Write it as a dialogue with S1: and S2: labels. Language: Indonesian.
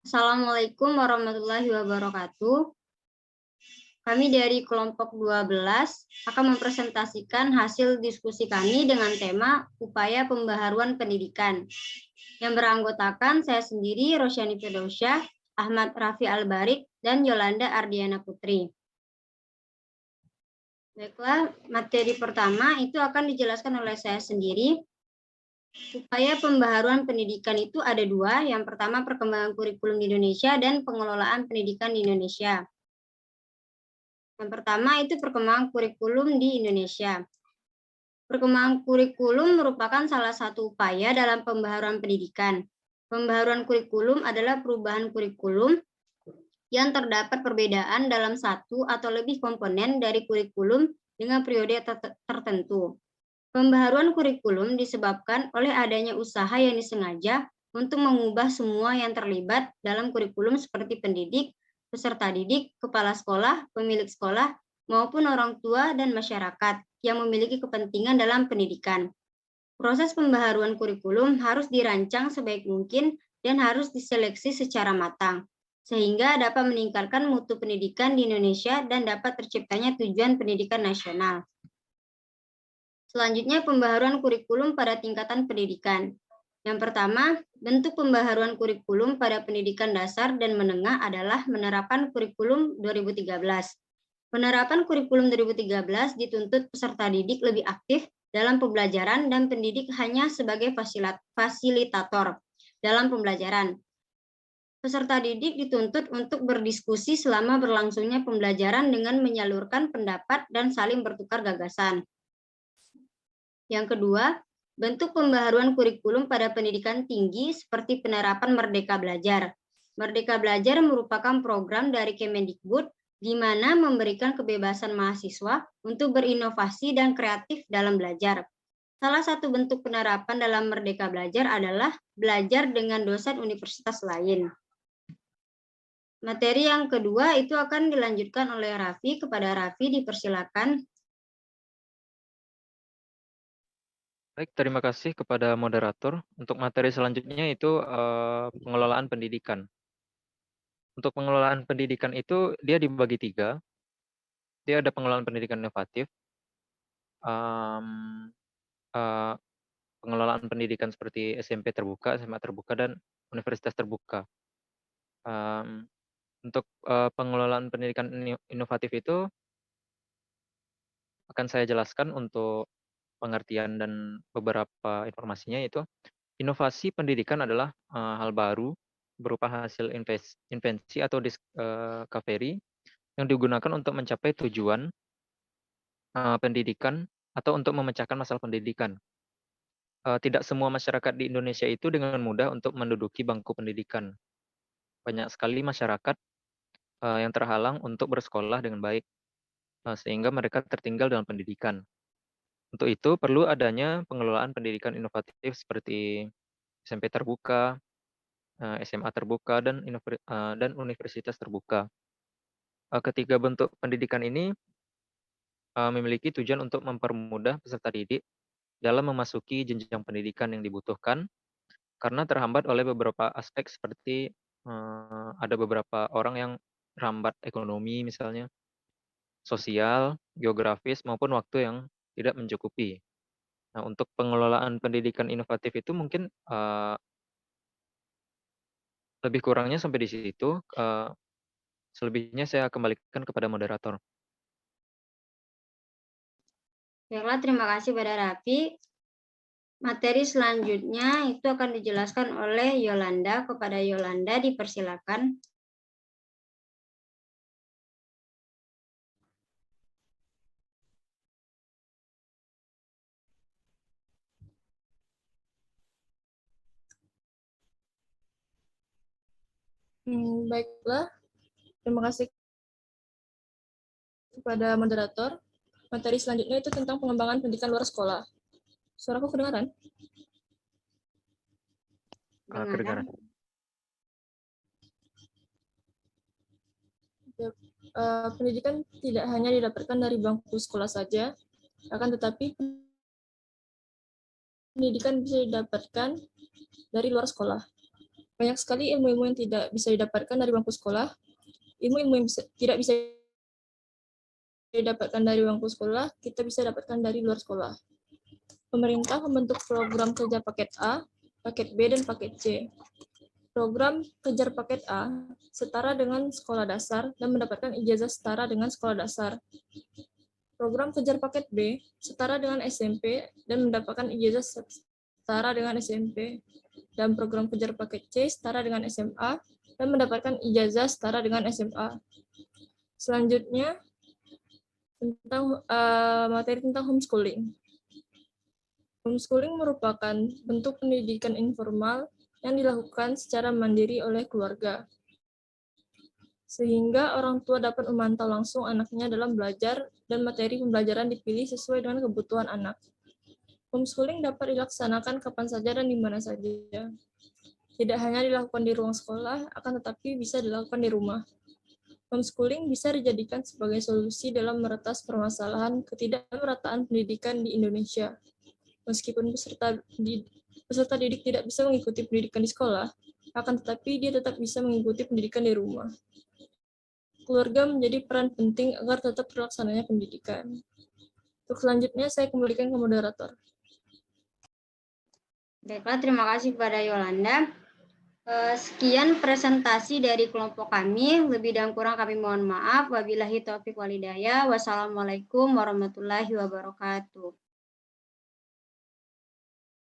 S1: Assalamualaikum warahmatullahi wabarakatuh. Kami dari kelompok 12 akan mempresentasikan hasil diskusi kami dengan tema upaya pembaharuan pendidikan. Yang beranggotakan saya sendiri, Rosyani Firdausyah, Ahmad Rafi Albarik, dan Yolanda Ardiana Putri. Baiklah, materi pertama itu akan dijelaskan oleh saya sendiri. Upaya pembaharuan pendidikan itu ada dua. Yang pertama, perkembangan kurikulum di Indonesia dan pengelolaan pendidikan di Indonesia. Yang pertama itu perkembangan kurikulum di Indonesia. Perkembangan kurikulum merupakan salah satu upaya dalam pembaharuan pendidikan. Pembaharuan kurikulum adalah perubahan kurikulum yang terdapat perbedaan dalam satu atau lebih komponen dari kurikulum dengan periode tertentu. Pembaharuan kurikulum disebabkan oleh adanya usaha yang disengaja untuk mengubah semua yang terlibat dalam kurikulum seperti pendidik, peserta didik, kepala sekolah, pemilik sekolah, maupun orang tua dan masyarakat yang memiliki kepentingan dalam pendidikan. Proses pembaharuan kurikulum harus dirancang sebaik mungkin dan harus diseleksi secara matang, sehingga dapat meningkatkan mutu pendidikan di Indonesia dan dapat terciptanya tujuan pendidikan nasional. Selanjutnya, pembaharuan kurikulum pada tingkatan pendidikan. Yang pertama, bentuk pembaharuan kurikulum pada pendidikan dasar dan menengah adalah menerapkan kurikulum 2013. Penerapan kurikulum 2013 dituntut peserta didik lebih aktif dalam pembelajaran dan pendidik hanya sebagai fasilitator dalam pembelajaran. Peserta didik dituntut untuk berdiskusi selama berlangsungnya pembelajaran dengan menyalurkan pendapat dan saling bertukar gagasan. Yang kedua, bentuk pembaharuan kurikulum pada pendidikan tinggi seperti penerapan Merdeka Belajar. Merdeka Belajar merupakan program dari Kemendikbud di mana memberikan kebebasan mahasiswa untuk berinovasi dan kreatif dalam belajar. Salah satu bentuk penerapan dalam Merdeka Belajar adalah belajar dengan dosen universitas lain. Materi yang kedua itu akan dilanjutkan oleh Raffi. Kepada Raffi dipersilakan.
S2: Baik, terima kasih kepada moderator. Untuk materi selanjutnya itu pengelolaan pendidikan. Untuk pengelolaan pendidikan itu dia dibagi 3. Dia ada pengelolaan pendidikan inovatif, pengelolaan pendidikan seperti SMP terbuka, SMA terbuka, dan universitas terbuka. Untuk pengelolaan pendidikan inovatif itu akan saya jelaskan untuk pengertian dan beberapa informasinya, yaitu inovasi pendidikan adalah hal baru berupa hasil invensi atau discovery yang digunakan untuk mencapai tujuan pendidikan atau untuk memecahkan masalah pendidikan. Tidak semua masyarakat di Indonesia itu dengan mudah untuk menduduki bangku pendidikan. Banyak sekali masyarakat yang terhalang untuk bersekolah dengan baik, sehingga mereka tertinggal dalam pendidikan. Untuk itu perlu adanya pengelolaan pendidikan inovatif seperti SMP terbuka, SMA terbuka, dan universitas terbuka. Ketiga bentuk pendidikan ini memiliki tujuan untuk mempermudah peserta didik dalam memasuki jenjang pendidikan yang dibutuhkan, karena terhambat oleh beberapa aspek seperti ada beberapa orang yang terhambat ekonomi misalnya, sosial, geografis, maupun waktu yang tidak mencukupi. Nah, untuk pengelolaan pendidikan inovatif itu mungkin lebih kurangnya sampai di situ. Selebihnya saya kembalikan kepada moderator.
S1: Baiklah, terima kasih pada Raffi. Materi selanjutnya itu akan dijelaskan oleh Yolanda. Kepada Yolanda dipersilakan.
S3: Baiklah, terima kasih kepada moderator. Materi selanjutnya itu tentang pengembangan pendidikan luar sekolah. Suaraku kedengaran?
S2: Kedengaran.
S3: Pendidikan tidak hanya didapatkan dari bangku sekolah saja, akan tetapi pendidikan bisa didapatkan dari luar sekolah. Banyak sekali ilmu-ilmu yang tidak bisa didapatkan dari bangku sekolah. Ilmu-ilmu yang tidak bisa didapatkan dari bangku sekolah, kita bisa dapatkan dari luar sekolah. Pemerintah membentuk program kerja paket A, paket B, dan paket C. Program kejar paket A setara dengan sekolah dasar dan mendapatkan ijazah setara dengan sekolah dasar. Program kejar paket B setara dengan SMP dan mendapatkan ijazah setara dengan SMP. Dan program kejar paket C setara dengan SMA dan mendapatkan ijazah setara dengan SMA. Selanjutnya, tentang materi tentang homeschooling. Homeschooling merupakan bentuk pendidikan informal yang dilakukan secara mandiri oleh keluarga, sehingga orang tua dapat memantau langsung anaknya dalam belajar dan materi pembelajaran dipilih sesuai dengan kebutuhan anak. Homeschooling dapat dilaksanakan kapan saja dan di mana saja. Tidak hanya dilakukan di ruang sekolah, akan tetapi bisa dilakukan di rumah. Homeschooling bisa dijadikan sebagai solusi dalam meretas permasalahan ketidakmerataan pendidikan di Indonesia. Meskipun peserta didik tidak bisa mengikuti pendidikan di sekolah, akan tetapi dia tetap bisa mengikuti pendidikan di rumah. Keluarga menjadi peran penting agar tetap terlaksananya pendidikan. Untuk selanjutnya, saya kembalikan ke moderator.
S1: Baiklah, terima kasih kepada Yolanda. Sekian presentasi dari kelompok kami. Lebih dan kurang kami mohon maaf. Wabillahi taufiq walhidayah. Wassalamualaikum warahmatullahi wabarakatuh.